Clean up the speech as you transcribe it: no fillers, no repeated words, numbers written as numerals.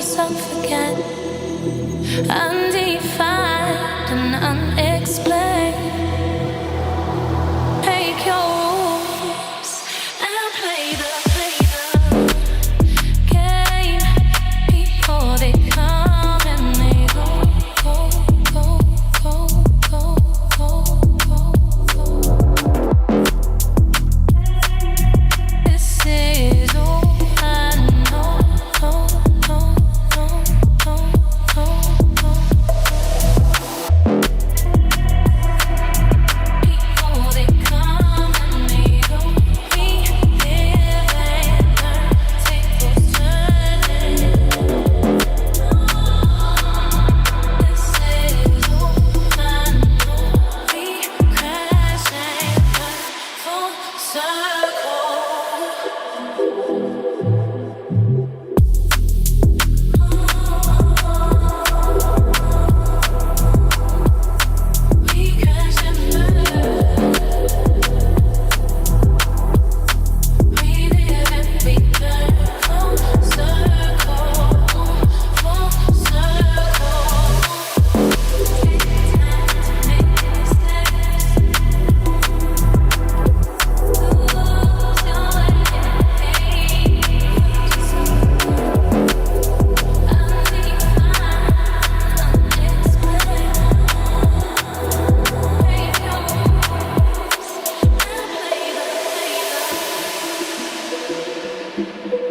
yourself again, undefined and unexplained. Take your rules and play the game before they come and they go, go, go, go, go, go, go, go. This is all I know. Before they come and they go, we live and learn, take those turns. This is all I know. We crash and burn full circle. We crash and burn. We live and we learn. Full circle, full circle. Take time to make mistakes. Lose your way. Just undefined, unexplained. Take your moves and play the